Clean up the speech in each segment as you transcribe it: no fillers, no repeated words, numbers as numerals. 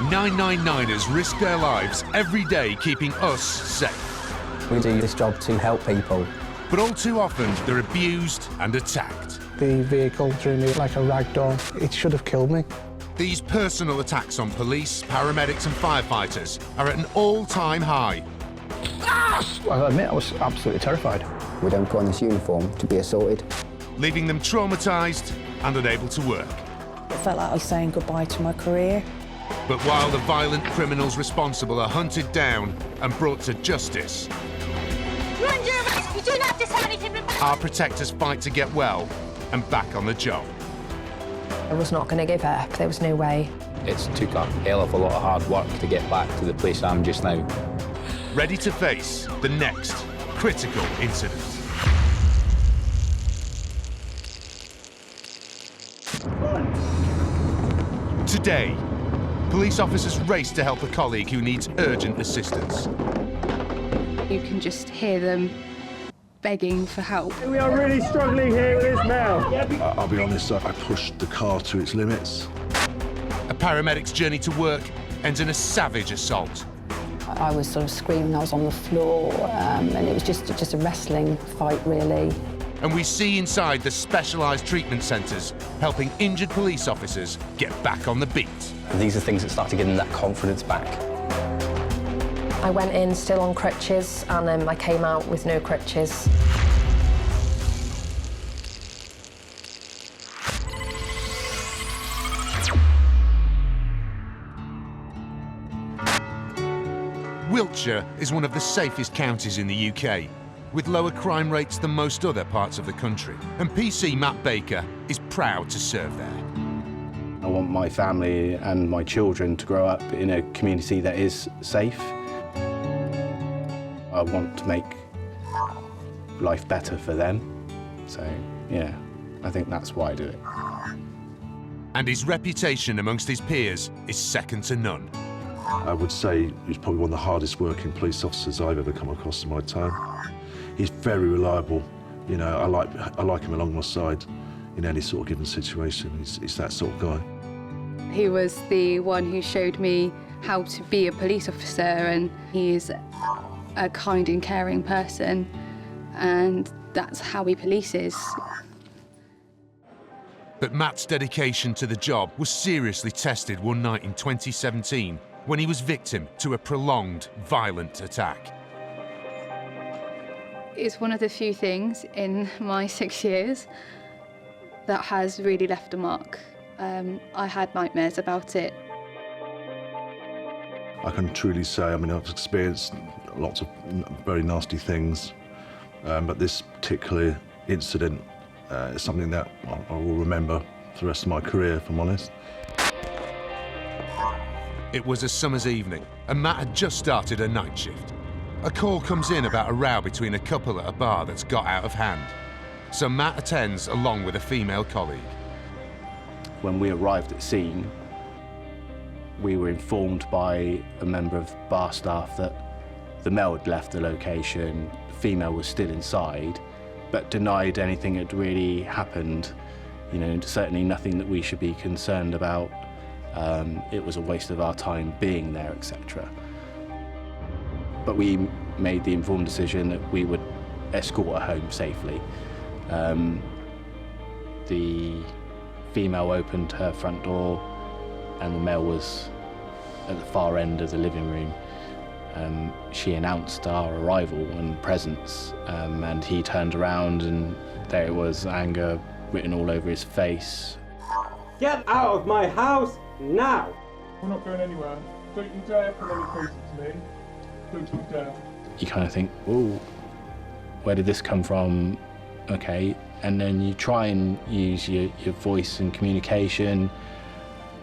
999ers risk their lives every day keeping us safe. We do this job to help people. But all too often, they're abused and attacked. The vehicle threw me like a rag doll. It should have killed me. These personal attacks on police, paramedics and firefighters are at an all-time high. I'll admit I was absolutely terrified. We don't put on this uniform to be assaulted. Leaving them traumatised and unable to work. It felt like I was saying goodbye to my career. But while the violent criminals responsible are hunted down and brought to justice, You're under arrest. You don't have to say anything about our protectors fight to get well and back on the job. I was not going to give up. There was no way. It's took a hell of a lot of hard work to get back to the place I'm just now. Ready to face the next critical incident. Today, police officers race to help a colleague who needs urgent assistance. You can just hear them begging for help. We are really struggling here with this now. I'll be honest, I pushed the car to its limits. A paramedic's journey to work ends in a savage assault. I was sort of screaming, I was on the floor, and it was just a wrestling fight, really. And we see inside the specialised treatment centres helping injured police officers get back on the beat. And these are things that start to give them that confidence back. I went in still on crutches, and I came out with no crutches. Wiltshire is one of the safest counties in the UK, with lower crime rates than most other parts of the country. And PC Matt Baker is proud to serve there. I want my family and my children to grow up in a community that is safe. I want to make life better for them. So, yeah, I think that's why I do it. And his reputation amongst his peers is second to none. I would say he's probably one of the hardest working police officers I've ever come across in my time. He's very reliable. You know, I like him along my side in any sort of given situation. He's that sort of guy. He was the one who showed me how to be a police officer, and he is a kind and caring person, and that's how he polices. But Matt's dedication to the job was seriously tested one night in 2017 when he was victim to a prolonged, violent attack. It's one of the few things in my 6 years that has really left a mark. I had nightmares about it. I can truly say, I mean, I've experienced lots of very nasty things, but this particular incident is something that I will remember for the rest of my career, if I'm honest. It was a summer's evening, and Matt had just started a night shift. A call comes in about a row between a couple at a bar that's got out of hand. So Matt attends along with a female colleague. When we arrived at the scene, we were informed by a member of the bar staff that the male had left the location, the female was still inside, but denied anything had really happened. You know, certainly nothing that we should be concerned about. It was a waste of our time being there, etc. But we made the informed decision that we would escort her home safely. The female opened her front door and the male was at the far end of the living room. She announced our arrival and presence, and he turned around and there it was, anger written all over his face. Get out of my house now! We're not going anywhere. Don't you dare come any closer to me. Don't you dare. You kind of think, oh, where did this come from? Okay, and then you try and use your voice and communication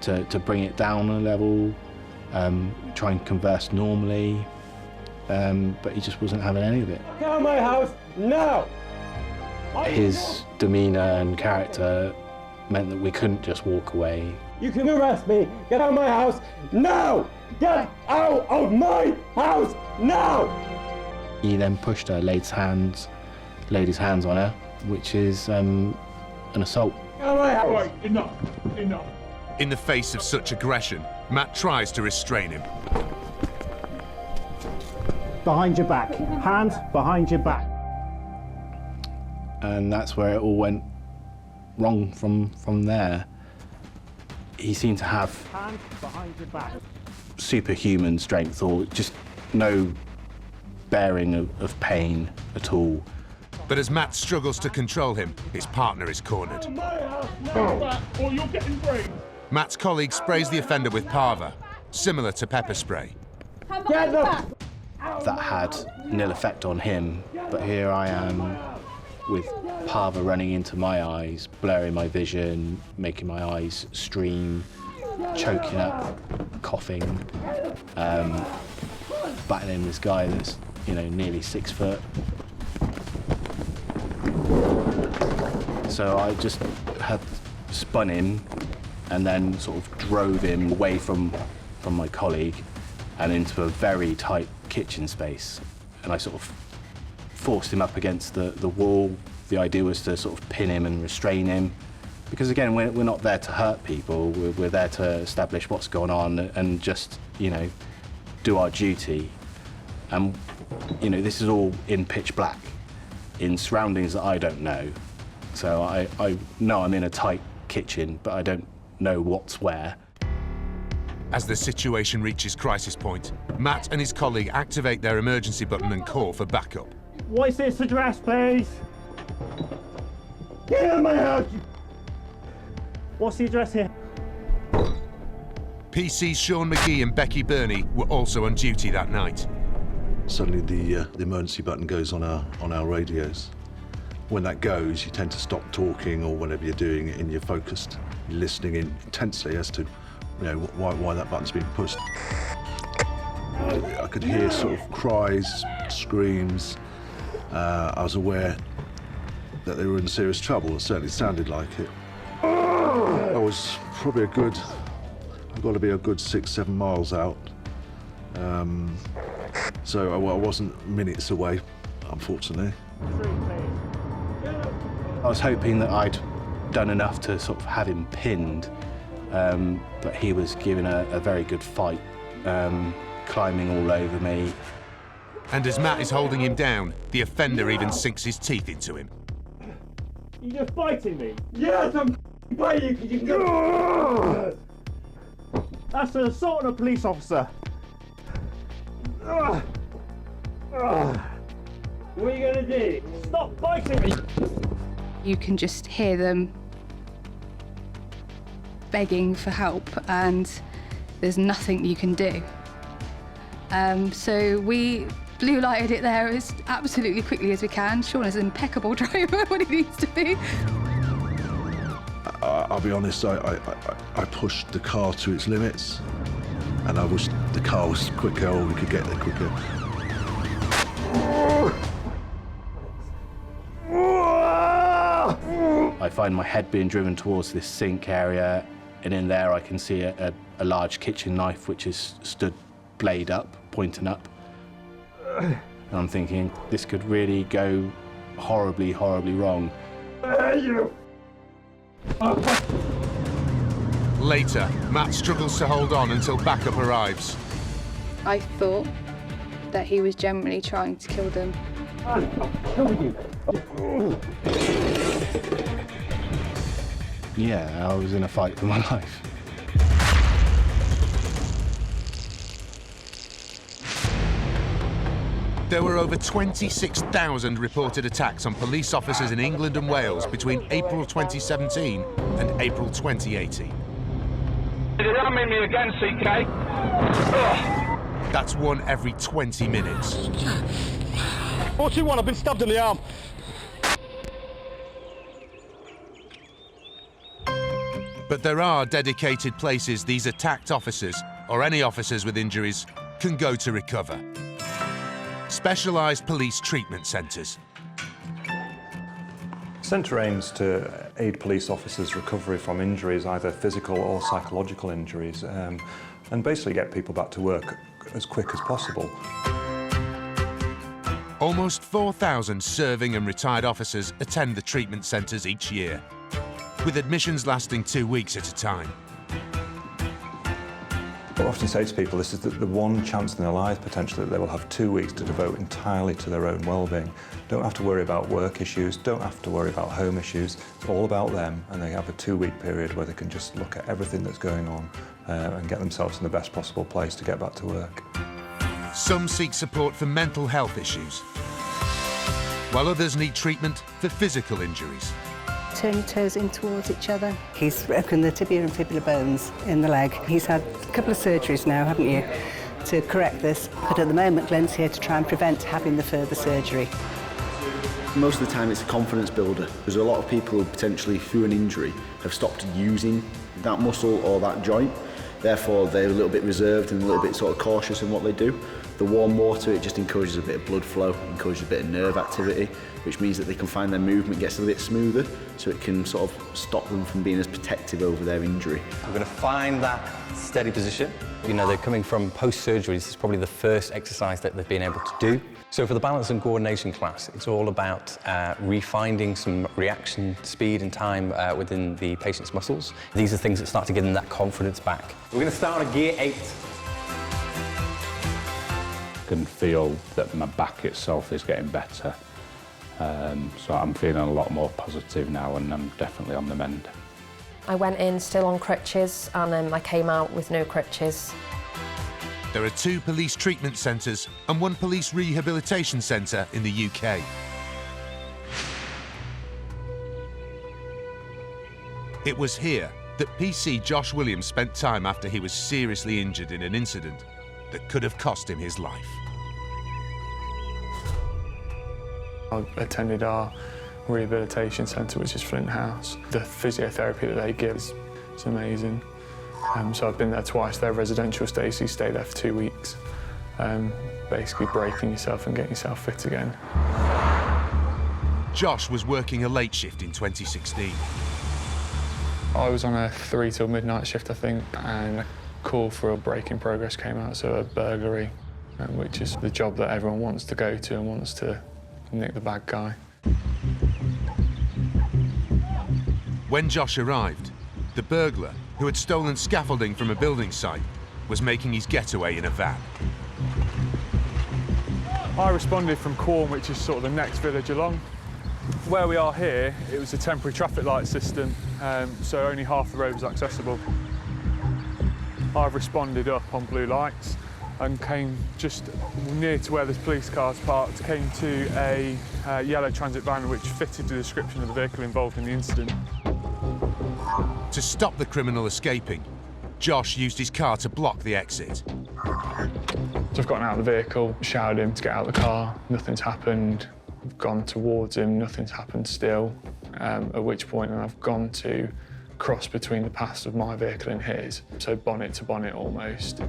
to bring it down a level, try and converse normally, but he just wasn't having any of it. Get out of my house now! His demeanour and character meant that we couldn't just walk away. You can arrest me! Get out of my house now! Get out of my house now! He then pushed her, laid his hands on her, which is an assault. Get out of my house! Right, enough. In the face of such aggression, Matt tries to restrain him. Behind your back. Hand behind your back. And that's where it all went wrong from there. He seemed to have Hand behind your back. superhuman strength, or just no bearing of pain at all. But as Matt struggles to control him, his partner is cornered. Or you're getting brained. Matt's colleague sprays the offender with Parva, similar to pepper spray. That had nil effect on him, but here I am with Parva running into my eyes, blurring my vision, making my eyes stream, choking up, coughing, battling this guy that's, you know, nearly 6 foot. So I just had spun him and then sort of drove him away from my colleague and into a very tight kitchen space. And I sort of forced him up against the wall. The idea was to sort of pin him and restrain him. Because again, we're not there to hurt people, we're there to establish what's going on and just, you know, do our duty. And, you know, this is all in pitch black, in surroundings that I don't know. So I know I'm in a tight kitchen, but I don't know what's where. As the situation reaches crisis point, Matt and his colleague activate their emergency button and call for backup. What is this address, please? Get out of my house! What's the address here? PCs Sean McGee and Becky Burney were also on duty that night. Suddenly the emergency button goes on our radios. When that goes, you tend to stop talking or whatever you're doing, and you're focused, you're listening intensely as to, you know, why that button's being pushed. I could hear sort of cries, screams. I was aware that they were in serious trouble. It certainly sounded like it. I was probably I've got to be a good 6-7 miles out. So I wasn't minutes away, unfortunately. I was hoping that I'd done enough to sort of have him pinned, but he was giving a very good fight, climbing all over me. And as Matt is holding him down, the offender even sinks his teeth into him. You're just biting me? Yes, I'm biting you because you can go. That's an assault on a police officer. What are you gonna do? Stop biting me! You can just hear them begging for help, and there's nothing you can do. So we blue lighted it there as absolutely quickly as we can. Sean is an impeccable driver when he needs to be. I'll be honest, I pushed the car to its limits, and I wish the car was quicker or we could get there quicker. I find my head being driven towards this sink area, and in there I can see a large kitchen knife which is stood blade up, pointing up. And I'm thinking, this could really go horribly, horribly wrong. Later, Matt struggles to hold on until backup arrives. I thought that he was generally trying to kill them. Yeah, I was in a fight for my life. There were over 26,000 reported attacks on police officers in England and Wales between April 2017 and April 2018. You're ramming me again, CK. That's one every 20 minutes. What do you want? I've been stabbed in the arm. But there are dedicated places these attacked officers, or any officers with injuries, can go to recover. Specialised police treatment centres. The centre aims to aid police officers' recovery from injuries, either physical or psychological injuries, and basically get people back to work as quick as possible. Almost 4,000 serving and retired officers attend the treatment centres each year, with admissions lasting 2 weeks at a time. I often say to people, this is the one chance in their life, potentially, that they will have 2 weeks to devote entirely to their own well-being. Don't have to worry about work issues, don't have to worry about home issues. It's all about them, and they have a 2-week period where they can just look at everything that's going on and get themselves in the best possible place to get back to work. Some seek support for mental health issues, while others need treatment for physical injuries. Turn your toes in towards each other. He's broken the tibia and fibula bones in the leg. He's had a couple of surgeries now, haven't you, to correct this. But at the moment, Glenn's here to try and prevent having the further surgery. Most of the time it's a confidence builder. There's a lot of people who potentially, through an injury, have stopped using that muscle or that joint. Therefore, they're a little bit reserved and a little bit sort of cautious in what they do. The warm water, it just encourages a bit of blood flow, encourages a bit of nerve activity, which means that they can find their movement gets a little bit smoother, so it can sort of stop them from being as protective over their injury. We're going to find that steady position. You know, they're coming from post-surgery. This is probably the first exercise that they've been able to do. So for the balance and coordination class, it's all about refinding some reaction speed and time within the patient's muscles. These are things that start to give them that confidence back. We're going to start on gear 8. I can feel that my back itself is getting better. So I'm feeling a lot more positive now, and I'm definitely on the mend. I went in still on crutches, and I came out with no crutches. There are 2 police treatment centres and 1 police rehabilitation centre in the UK. It was here that PC Josh Williams spent time after he was seriously injured in an incident that could have cost him his life. I attended our rehabilitation centre, which is Flint House. The physiotherapy that they give is amazing. So I've been there twice. They're residential stays, so you stay there for 2 weeks, basically breaking yourself and getting yourself fit again. Josh was working a late shift in 2016. I was on a 3 till midnight shift, I think, and a call for a break in progress came out, so a burglary, which is the job that everyone wants to go to and wants to nick the bad guy. When Josh arrived, the burglar, who had stolen scaffolding from a building site, was making his getaway in a van. I responded from Quorn, which is sort of the next village along. Where we are here, it was a temporary traffic light system, so only half the road was accessible. I've responded up on blue lights and came just near to where the police car's parked, came to a yellow transit van which fitted the description of the vehicle involved in the incident. To stop the criminal escaping, Josh used his car to block the exit. So I've gotten out of the vehicle, shouted him to get out of the car, nothing's happened. I've gone towards him, nothing's happened still, at which point I've gone to cross between the paths of my vehicle and his, so bonnet to bonnet almost.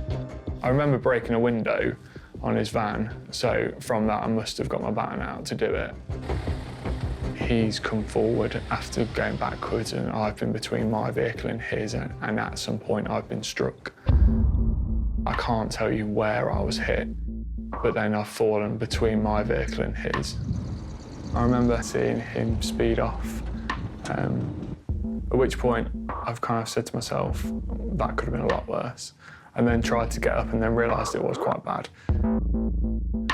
I remember breaking a window on his van, so from that I must have got my baton out to do it. He's come forward after going backwards, and I've been between my vehicle and his, and at some point I've been struck. I can't tell you where I was hit, but then I've fallen between my vehicle and his. I remember seeing him speed off, at which point I've kind of said to myself, that could have been a lot worse, and then tried to get up and then realised it was quite bad.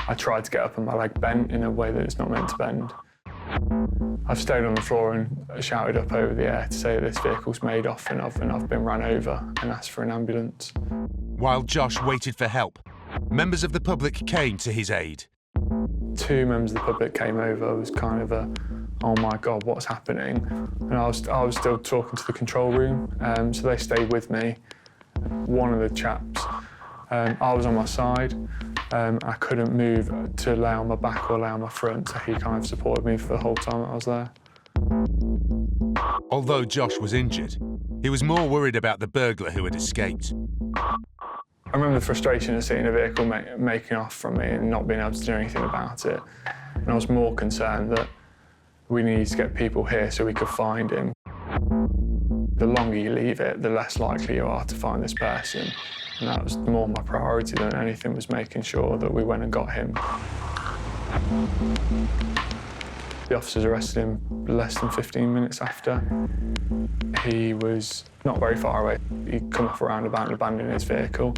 I tried to get up and my leg bent in a way that it's not meant to bend. I've stayed on the floor and shouted up over the air to say this vehicle's made off and I've been run over and asked for an ambulance. While Josh waited for help, members of the public came to his aid. 2 members of the public came over. It was kind of a, oh my God, what's happening? And I was still talking to the control room, so they stayed with me. One of the chaps, I was on my side. I couldn't move to lay on my back or lay on my front, so he kind of supported me for the whole time that I was there. Although Josh was injured, he was more worried about the burglar who had escaped. I remember the frustration of seeing a vehicle making off from me and not being able to do anything about it. And I was more concerned that we needed to get people here so we could find him. The longer you leave it, the less likely you are to find this person. And that was more my priority than anything, was making sure that we went and got him. The officers arrested him less than 15 minutes after. He was not very far away. He'd come off a roundabout and abandoned his vehicle.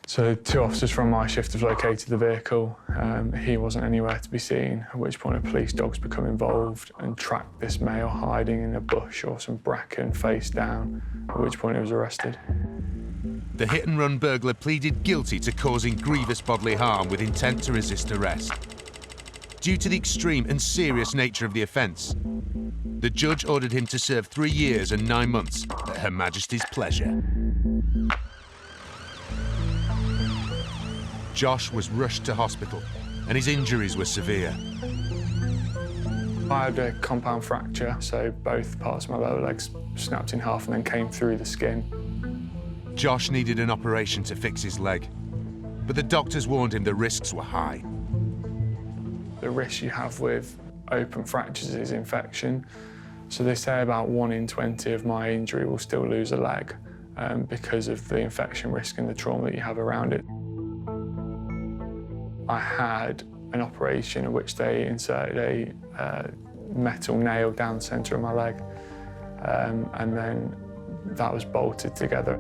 So 2 officers from my shift have located the vehicle. He wasn't anywhere to be seen, at which point a police dog's become involved and tracked this male hiding in a bush or some bracken face down, at which point he was arrested. The hit-and-run burglar pleaded guilty to causing grievous bodily harm with intent to resist arrest. Due to the extreme and serious nature of the offence, the judge ordered him to serve 3 years and 9 months at Her Majesty's pleasure. Josh was rushed to hospital, and his injuries were severe. I had a compound fracture, so both parts of my lower legs snapped in half and then came through the skin. Josh needed an operation to fix his leg, but the doctors warned him the risks were high. The risk you have with open fractures is infection. So they say about 1 in 20 of my injury will still lose a leg because of the infection risk and the trauma that you have around it. I had an operation in which they inserted a metal nail down the centre of my leg, and then that was bolted together.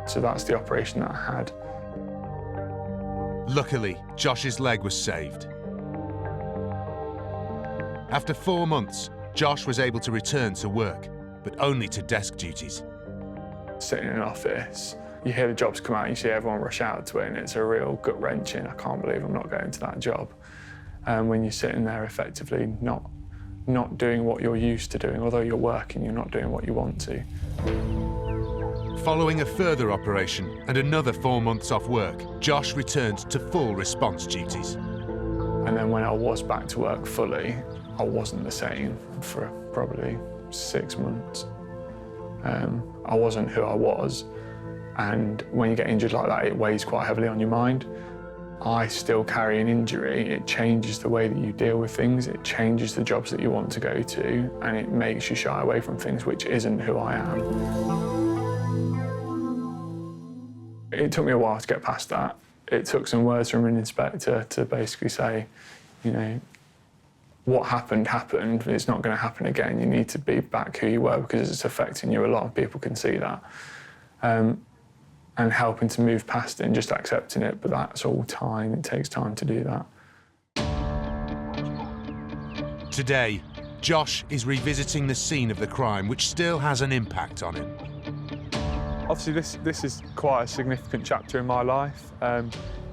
So that's the operation that I had. Luckily, Josh's leg was saved. After 4 months, Josh was able to return to work, but only to desk duties. Sitting in an office, you hear the jobs come out and you see everyone rush out to it, and it's a real gut-wrenching, I can't believe I'm not going to that job. When you're sitting there effectively not doing what you're used to doing, although you're working, you're not doing what you want to. Following a further operation and another 4 months off work, Josh returned to full response duties. And then when I was back to work fully, I wasn't the same for probably 6 months. I wasn't who I was, and when you get injured like that, it weighs quite heavily on your mind. I still carry an injury. It changes the way that you deal with things, it changes the jobs that you want to go to, and it makes you shy away from things, which isn't who I am. It took me a while to get past that. It took some words from an inspector to basically say, you know, what happened, happened. It's not going to happen again. You need to be back who you were because it's affecting you a lot, and people can see that. And helping to move past it and just accepting it, but that's all time. It takes time to do that. Today, Josh is revisiting the scene of the crime, which still has an impact on him. Obviously, this is quite a significant chapter in my life.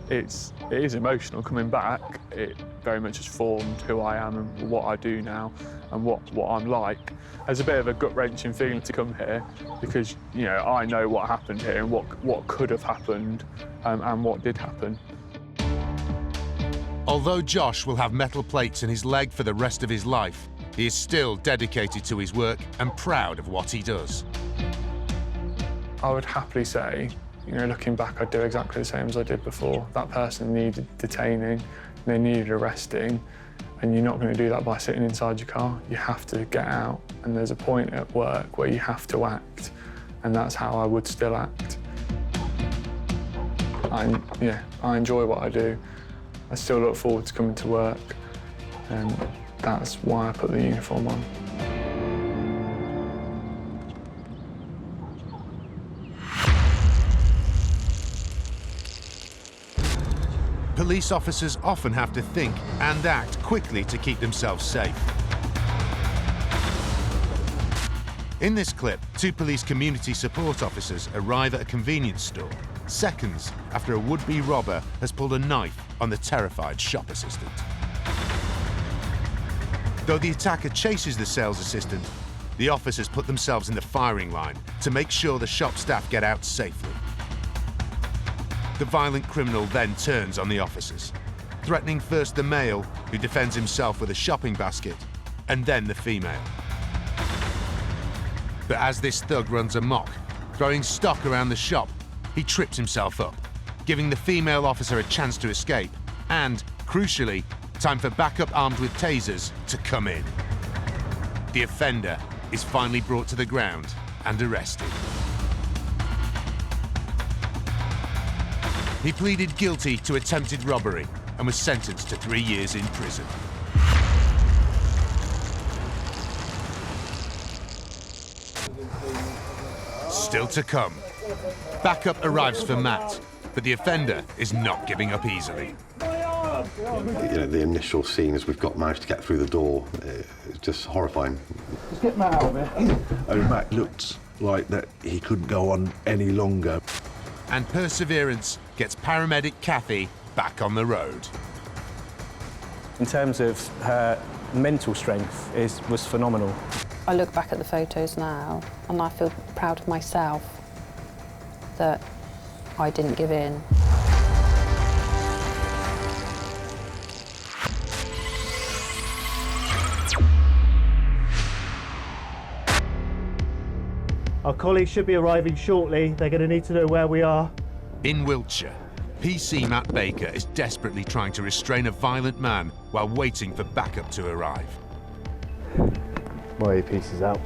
It is emotional coming back. It very much has formed who I am and what I do now and what I'm like. There's a bit of a gut-wrenching feeling to come here because, you know, I know what happened here and what could have happened and what did happen. Although Josh will have metal plates in his leg for the rest of his life, he is still dedicated to his work and proud of what he does. I would happily say, you know, looking back, I'd do exactly the same as I did before. That person needed detaining, they needed arresting, and you're not going to do that by sitting inside your car. You have to get out, and there's a point at work where you have to act, and that's how I would still act. I enjoy what I do. I still look forward to coming to work, and that's why I put the uniform on. Police officers often have to think and act quickly to keep themselves safe. In this clip, 2 police community support officers arrive at a convenience store, seconds after a would-be robber has pulled a knife on the terrified shop assistant. Though the attacker chases the sales assistant, the officers put themselves in the firing line to make sure the shop staff get out safely. The violent criminal then turns on the officers, threatening first the male, who defends himself with a shopping basket, and then the female. But as this thug runs amok, throwing stock around the shop, he trips himself up, giving the female officer a chance to escape, and, crucially, time for backup armed with tasers to come in. The offender is finally brought to the ground and arrested. He pleaded guilty to attempted robbery and was sentenced to 3 years in prison. Still to come. Backup arrives for Matt, but the offender is not giving up easily. The initial scene as we've managed to get through the door, it's just horrifying. Just get Matt out of it. And Matt looked like that he couldn't go on any longer. And perseverance gets paramedic Kathy back on the road. In terms of her mental strength, was phenomenal. I look back at the photos now and I feel proud of myself that I didn't give in. Our colleagues should be arriving shortly. They're going to need to know where we are. In Wiltshire, PC Matt Baker is desperately trying to restrain a violent man while waiting for backup to arrive. My earpiece is out.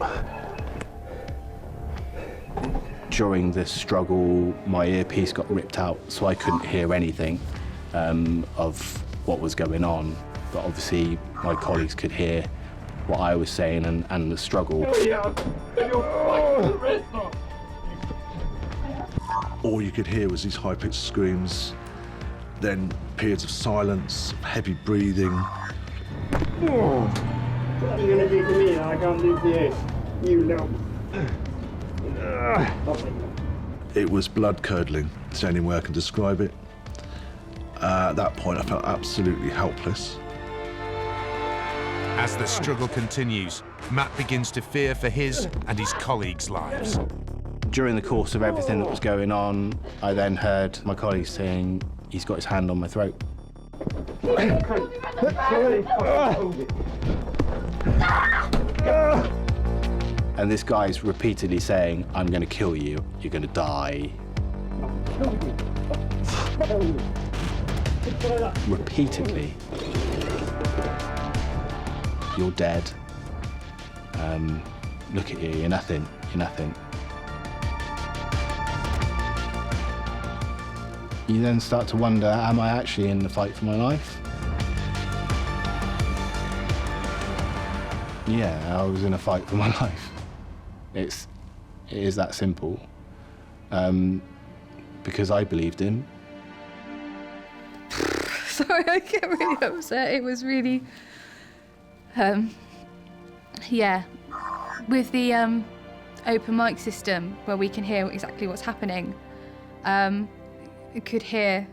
During this struggle, my earpiece got ripped out, so I couldn't hear anything of what was going on. But obviously, my colleagues could hear what I was saying and the struggle. All you could hear was these high-pitched screams, then periods of silence, heavy breathing. What are you going to do to me? I can't do to you. You know. It was blood-curdling. It's the only way I can describe it. At that point, I felt absolutely helpless. As the struggle continues, Matt begins to fear for his and his colleagues' lives. During the course of everything that was going on, I then heard my colleague saying, he's got his hand on my throat. And this guy's repeatedly saying, I'm going to kill you, you're going to die. Repeatedly. You're dead. Look at you, you're nothing, you're nothing. You then start to wonder, am I actually in the fight for my life? Yeah, I was in a fight for my life. It is that simple. Because I believed him. Sorry, I get really upset. It was really, yeah. With the open mic system, where we can hear exactly what's happening, I could hear,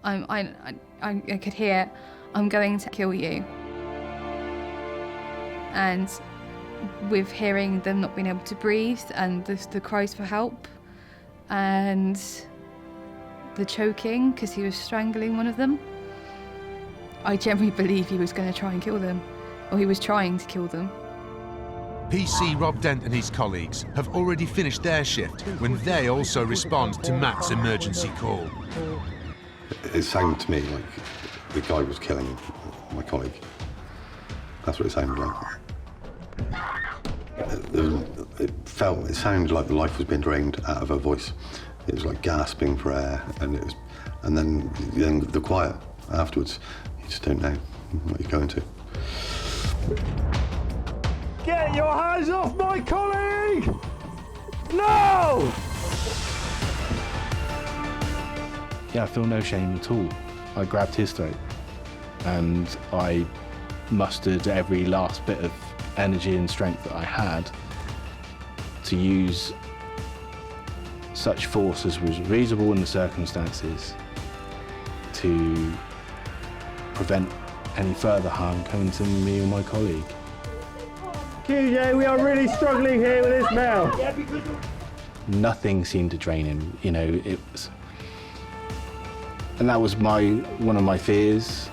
I could hear, I'm going to kill you. And with hearing them not being able to breathe and the cries for help and the choking because he was strangling one of them, I generally believe he was going to try and kill them, or he was trying to kill them. PC Rob Dent and his colleagues have already finished their shift when they also respond to Matt's emergency call. It sounded to me like the guy was killing my colleague. That's what it sounded like. It sounded like the life was being drained out of her voice. It was like gasping for air, and then the quiet afterwards. You just don't know what you're going to. Get your hands off my colleague! No! Yeah, I feel no shame at all. I grabbed his throat and I mustered every last bit of energy and strength that I had to use such force as was reasonable in the circumstances to prevent any further harm coming to me or my colleague. QJ, we are really struggling here with this male. Nothing seemed to drain him, you know, it was... And that was one of my fears.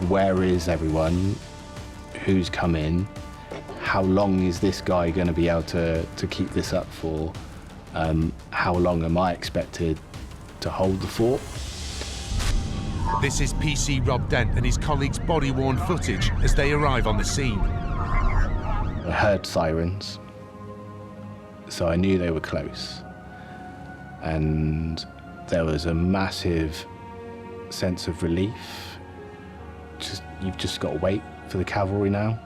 Where is everyone? Who's come in? How long is this guy going to be able to keep this up for? How long am I expected to hold the fort? This is PC Rob Dent and his colleagues' body-worn footage as they arrive on the scene. I heard sirens, so I knew they were close. And there was a massive sense of relief. You've just got to wait for the cavalry now.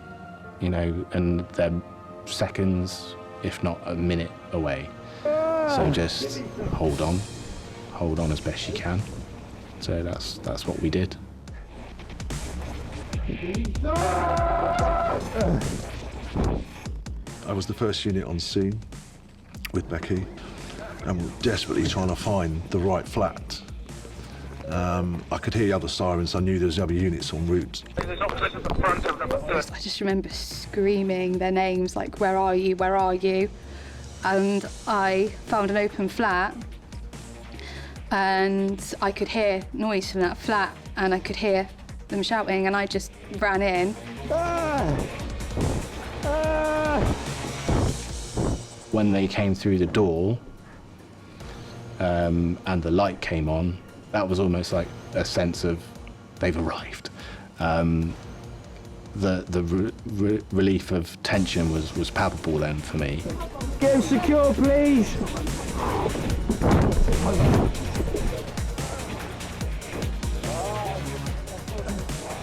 you know, and they're seconds, if not a minute away. So just hold on as best you can. So that's what we did. I was the first unit on scene with Becky, and we're desperately trying to find the right flat. I could hear other sirens. I knew there was other units en route. I just remember screaming their names, like, where are you, where are you? And I found an open flat, and I could hear noise from that flat, and I could hear them shouting, and I just ran in. When they came through the door and the light came on, that was almost like a sense of they've arrived. The relief of tension was palpable then for me. Get him secure, please!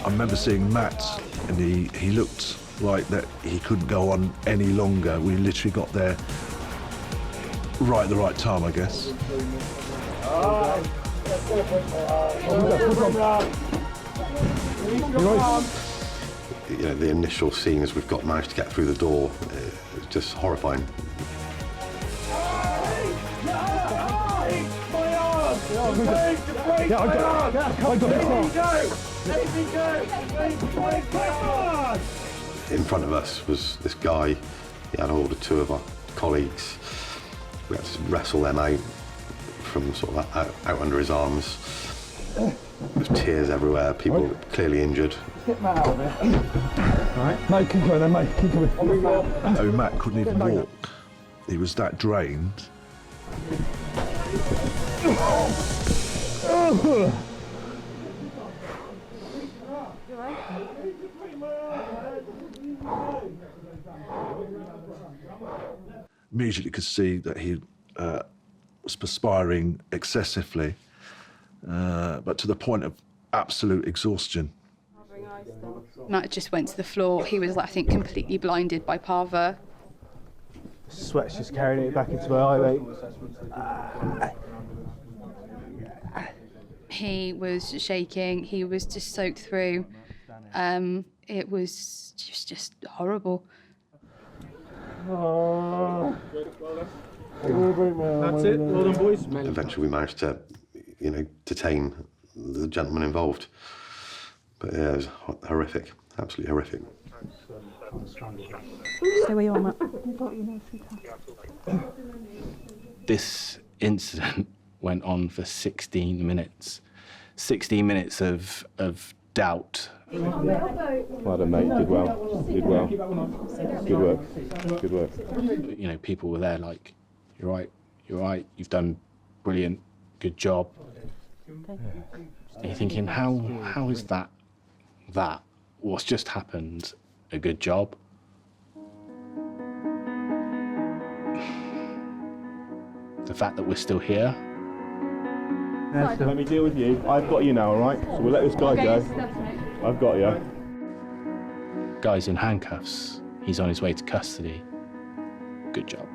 I remember seeing Matt, and he looked like that he couldn't go on any longer. We literally got there right at the right time, I guess. You know, the initial scene as we've managed to get through the door, it's just horrifying. In front of us was this guy. He had hold of two of our colleagues. We had to wrestle them out from sort of out under his arms. There's tears everywhere, people clearly injured. Get Matt out of there. All right, mate, keep going then, mate, keep going. No, Matt couldn't even walk. He was that drained. Immediately could see that he was perspiring excessively, but to the point of absolute exhaustion. Matt just went to the floor. He was, I think, completely blinded by Parva. Sweat's just carrying it back into my eye, mate. He was shaking. He was just soaked through. It was just horrible. Oh. That's it. Well done, boys. Eventually, we managed to, you know, detain the gentleman involved. But yeah, it was horrific, absolutely horrific. Stay where you are, Matt. This incident went on for 16 minutes. 16 minutes of doubt. Well done, mate. Did well. Did well. Good work. Good work. You know, people were there like, you're right, you've done brilliant, good job. And you're thinking, how is that what's just happened a good job? The fact that we're still here. Let me deal with you. I've got you now, all right? So we'll let this guy go. I've got you. Guy's in handcuffs. He's on his way to custody. Good job.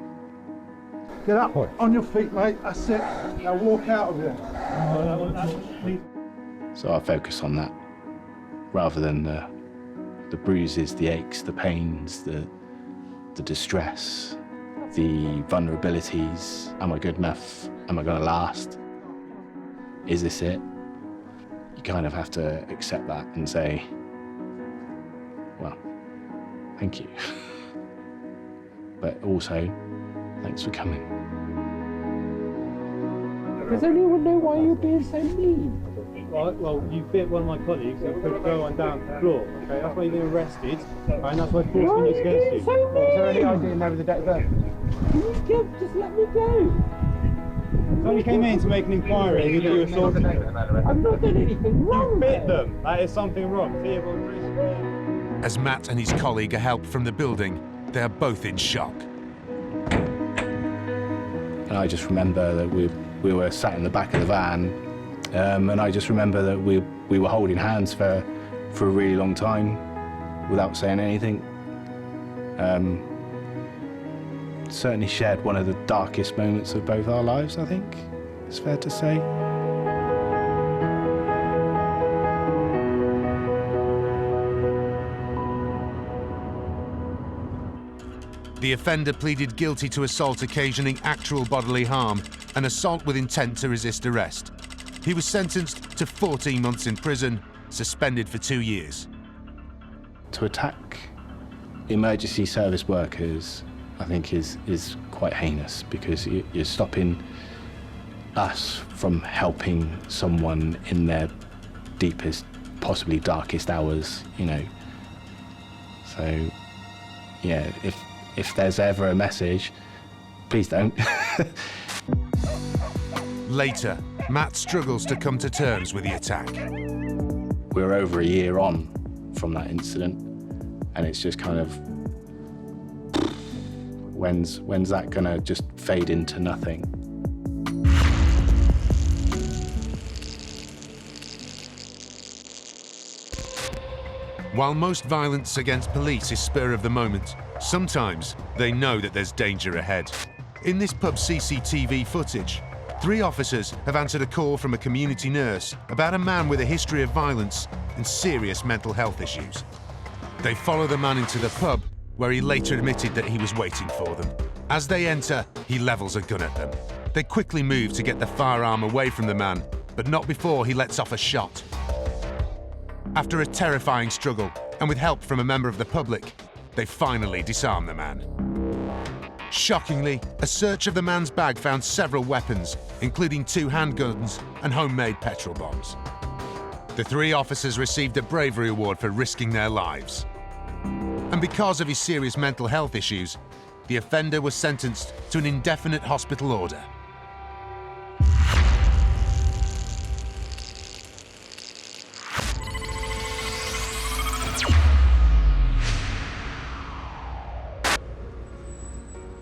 Get up, on your feet, mate. That's it. Now walk out of here. So I focus on that, rather than the bruises, the aches, the pains, the distress, the vulnerabilities. Am I good enough? Am I going to last? Is this it? You kind of have to accept that and say, well, thank you. But also, thanks for coming. Does anyone know why you're being so mean? Right, well, you bit one of my colleagues and put no one down the floor, okay? That's why you've been arrested, and that's why force against you. So is there any idea now with the date of birth? Just let me go. Somebody came in to make an inquiry and you assaulted them. I've not done anything wrong. You bit them. That is something wrong. As Matt and his colleague are helped from the building, they are both in shock. And I just remember that we were sat in the back of the van, and I just remember that we were holding hands for a really long time without saying anything. Certainly shared one of the darkest moments of both our lives, I think it's fair to say. The offender pleaded guilty to assault occasioning actual bodily harm and assault with intent to resist arrest. He was sentenced to 14 months in prison, suspended for 2 years. To attack emergency service workers, I think is quite heinous, because you're stopping us from helping someone in their deepest, possibly darkest hours, you know. So, yeah, if there's ever a message, please don't. Later, Matt struggles to come to terms with the attack. We're over a year on from that incident, and it's just kind of, when's that gonna just fade into nothing? While most violence against police is spur of the moment, sometimes they know that there's danger ahead. In this pub's CCTV footage, 3 officers have answered a call from a community nurse about a man with a history of violence and serious mental health issues. They follow the man into the pub, where he later admitted that he was waiting for them. As they enter, he levels a gun at them. They quickly move to get the firearm away from the man, but not before he lets off a shot. After a terrifying struggle, and with help from a member of the public, they finally disarm the man. Shockingly, a search of the man's bag found several weapons, including 2 handguns and homemade petrol bombs. The 3 officers received a Bravery Award for risking their lives. And because of his serious mental health issues, the offender was sentenced to an indefinite hospital order.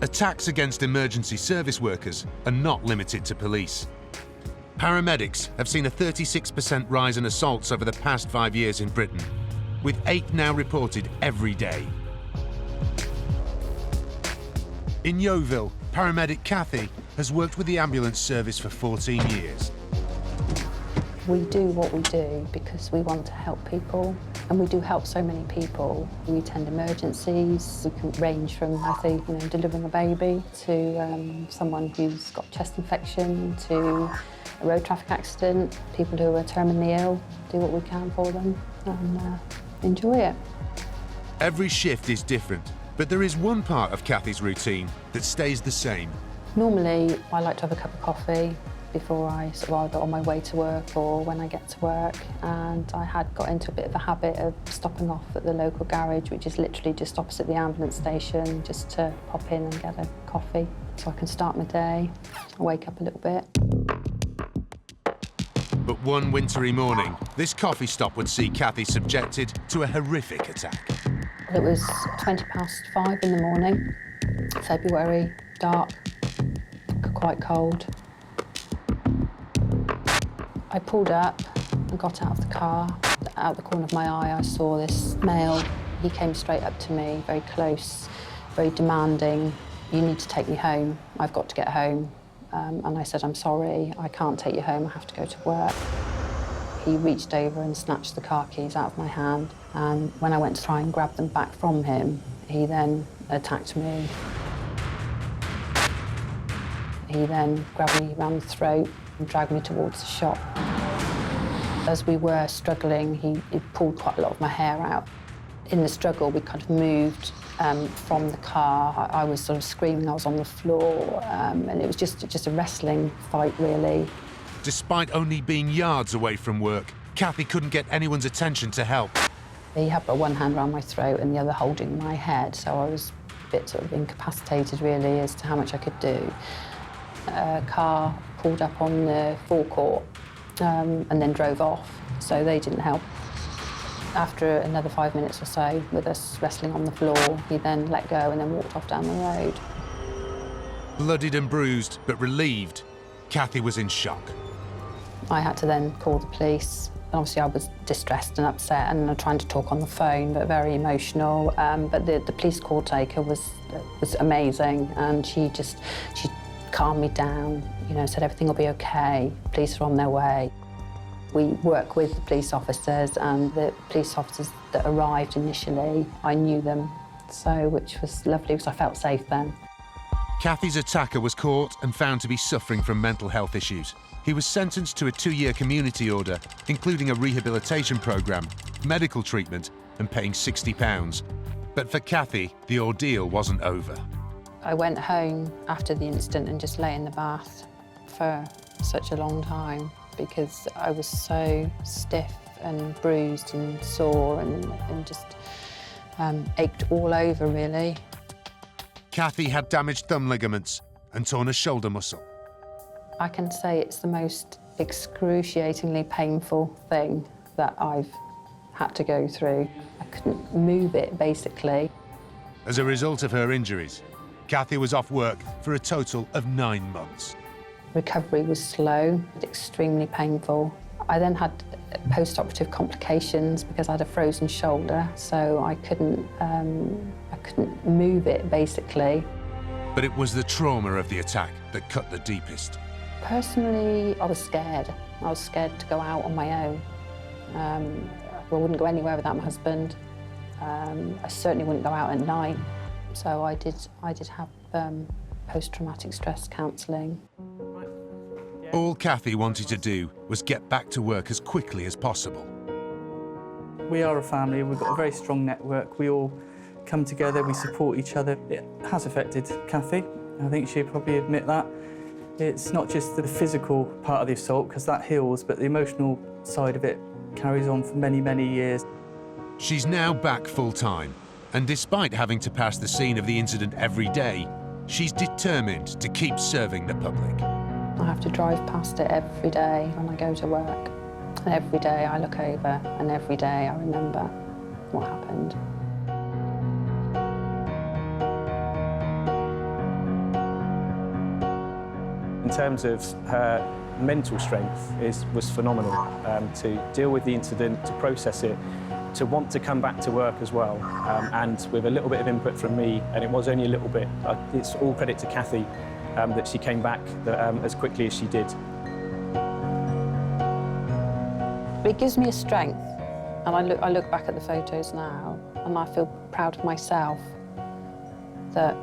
Attacks against emergency service workers are not limited to police. Paramedics have seen a 36% rise in assaults over the past 5 years in Britain, with 8 now reported every day. In Yeovil, paramedic Kathy has worked with the ambulance service for 14 years. We do what we do because we want to help people, and we do help so many people. We attend emergencies. We can range from, I think, delivering a baby to someone who's got chest infection, to a road traffic accident, people who are terminally ill. Do what we can for them and enjoy it. Every shift is different, but there is one part of Kathy's routine that stays the same. Normally, I like to have a cup of coffee before I either on my way to work or when I get to work, and I had got into a bit of a habit of stopping off at the local garage, which is literally just opposite the ambulance station, just to pop in and get a coffee so I can start my day. I wake up a little bit. But one wintry morning, this coffee stop would see Kathy subjected to a horrific attack. It was 5:20 in the morning, February, dark, quite cold. I pulled up and got out of the car. Out the corner of my eye, I saw this male. He came straight up to me, very close, very demanding. "You need to take me home. I've got to get home." And I said, "I'm sorry, I can't take you home. I have to go to work." He reached over and snatched the car keys out of my hand. And when I went to try and grab them back from him, he then attacked me. He then grabbed me around the throat and dragged me towards the shop. As we were struggling, he pulled quite a lot of my hair out. In the struggle, we kind of moved from the car. I was sort of screaming, I was on the floor, and it was just a wrestling fight, really. Despite only being yards away from work, Kathy couldn't get anyone's attention to help. He had one hand around my throat and the other holding my head, so I was a bit sort of incapacitated, really, as to how much I could do. A car pulled up on the forecourt and then drove off, so they didn't help. After another 5 minutes or so with us wrestling on the floor, he then let go and then walked off down the road. Bloodied and bruised, but relieved, Kathy was in shock. I had to then call the police, obviously I was distressed and upset and trying to talk on the phone, but very emotional. But the police call taker was amazing, and she calmed me down, you know, said everything will be okay, police are on their way. We work with the police officers, and the police officers that arrived initially, I knew them, so which was lovely because I felt safe then. Kathy's attacker was caught and found to be suffering from mental health issues. He was sentenced to a 2-year community order, including a rehabilitation programme, medical treatment and paying £60. But for Kathy, the ordeal wasn't over. I went home after the incident and just lay in the bath for such a long time because I was so stiff and bruised and sore and just ached all over, really. Kathy had damaged thumb ligaments and torn a shoulder muscle. I can say it's the most excruciatingly painful thing that I've had to go through. I couldn't move it, basically. As a result of her injuries, Kathy was off work for a total of 9 months. Recovery was slow, extremely painful. I then had post-operative complications because I had a frozen shoulder, so I couldn't move it, basically. But it was the trauma of the attack that cut the deepest. Personally, I was scared. I was scared to go out on my own. I wouldn't go anywhere without my husband. I certainly wouldn't go out at night. So I did have post-traumatic stress counselling. All Kathy wanted to do was get back to work as quickly as possible. We are a family, we've got a very strong network. We all come together, we support each other. It has affected Kathy. I think she'd probably admit that. It's not just the physical part of the assault, because that heals, but the emotional side of it carries on for many, many years. She's now back full-time, and despite having to pass the scene of the incident every day, she's determined to keep serving the public. I have to drive past it every day when I go to work. And every day I look over, and every day I remember what happened. In terms of her mental strength, was phenomenal. To deal with the incident, to process it, to want to come back to work as well, and with a little bit of input from me, and it was only a little bit. It's all credit to Kathy that she came back as quickly as she did. It gives me a strength, and I look back at the photos now, and I feel proud of myself that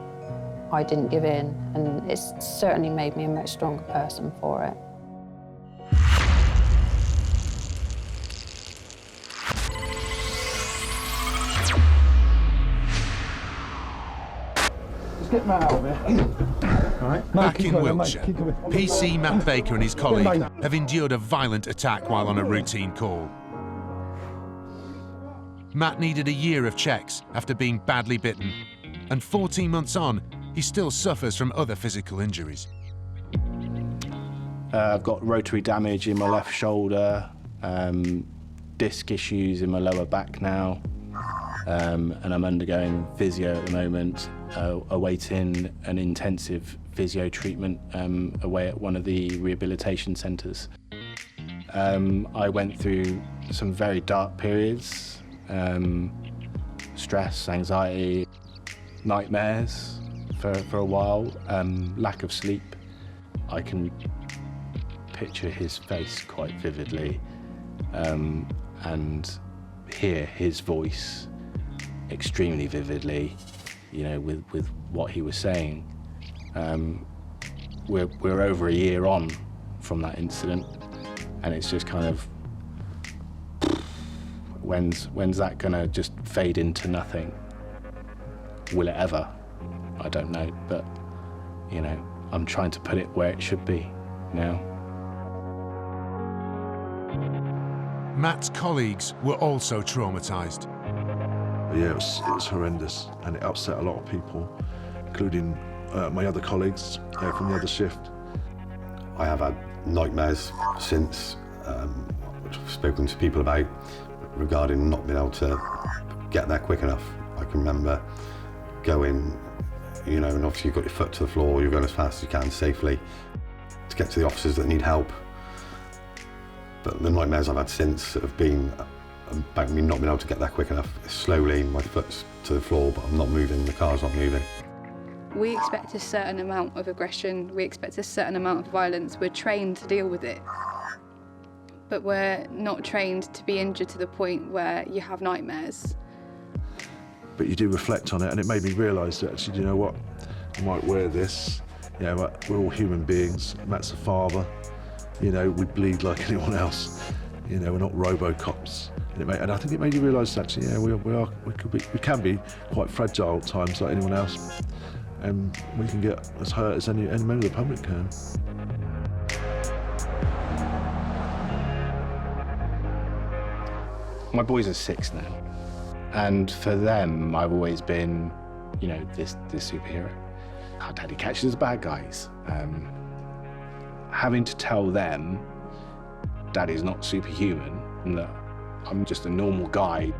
I didn't give in, and it's certainly made me a much stronger person for it. Just get Matt out of it. Right. Back in Wiltshire, PC Matt Baker and his colleague have endured a violent attack while on a routine call. Matt needed a year of checks after being badly bitten, and 14 months on, he still suffers from other physical injuries. I've got rotary damage in my left shoulder, disc issues in my lower back now, and I'm undergoing physio at the moment, awaiting an intensive physio treatment away at one of the rehabilitation centres. I went through some very dark periods, stress, anxiety, nightmares for a while, lack of sleep. I can picture his face quite vividly and hear his voice extremely vividly, you know, with what he was saying. We're over a year on from that incident, and it's just kind of, when's that gonna just fade into nothing? Will it ever? I don't know, but, you know, I'm trying to put it where it should be now. Matt's colleagues were also traumatised. Yeah, it was horrendous, and it upset a lot of people, including my other colleagues from the other shift. I have had nightmares since, which I've spoken to people about, regarding not being able to get there quick enough. I can remember going, you know, and obviously you've got your foot to the floor, you're going as fast as you can safely to get to the officers that need help. But the nightmares I've had since have been about me not being able to get there quick enough. Slowly, my foot's to the floor, but I'm not moving, the car's not moving. We expect a certain amount of aggression, we expect a certain amount of violence. We're trained to deal with it. But we're not trained to be injured to the point where you have nightmares. But you do reflect on it, and it made me realise that, actually, you know what, I might wear this, you know, we're all human beings. Matt's a father, you know, we bleed like anyone else, you know, we're not Robocops. And I think it made you realise, actually, yeah, we can be quite fragile at times like anyone else, and we can get as hurt as any member of the public can. My boys are 6 now, and for them, I've always been, you know, this superhero. Our daddy catches the bad guys. Having to tell them daddy's not superhuman and that I'm just a normal guy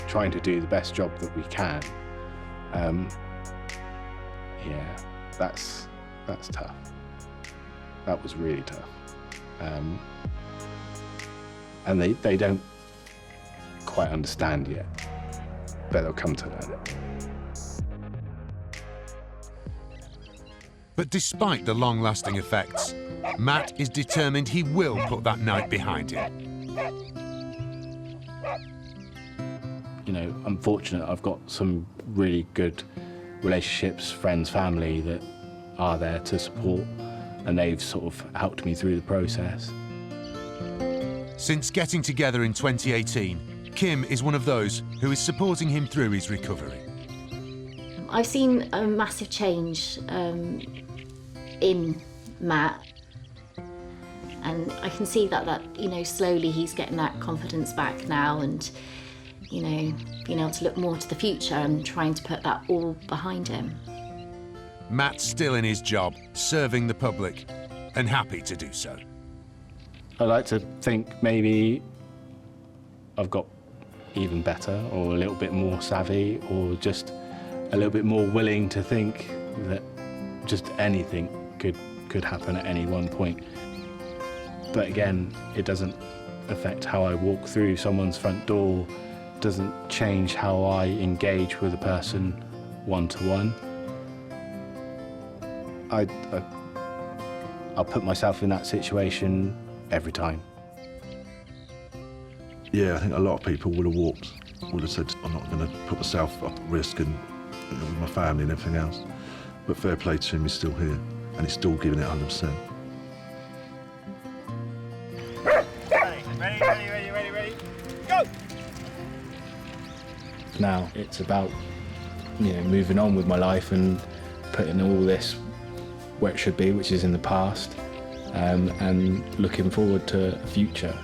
trying to do the best job that we can. Yeah, that's tough. That was really tough. And they don't quite understand yet, but they'll come to learn it. But despite the long-lasting effects, Matt is determined he will put that night behind him. You know, I'm fortunate I've got some really good relationships, friends, family that are there to support, and they've sort of helped me through the process. Since getting together in 2018, Kim is one of those who is supporting him through his recovery. I've seen a massive change in Matt, and I can see that you know, slowly he's getting that confidence back now, and you know, being able to look more to the future and trying to put that all behind him. Matt's still in his job, serving the public, and happy to do so. I like to think maybe I've got even better, or a little bit more savvy, or just a little bit more willing to think that just anything could happen at any one point. But again, it doesn't affect how I walk through someone's front door, doesn't change how I engage with a person one-to-one. I'll put myself in that situation every time. Yeah, I think a lot of people would have said, I'm not going to put myself at risk and with my family and everything else. But fair play to him, he's still here, and he's still giving it 100%. Ready, go! Now it's about, you know, moving on with my life and putting all this where it should be, which is in the past, and looking forward to a future.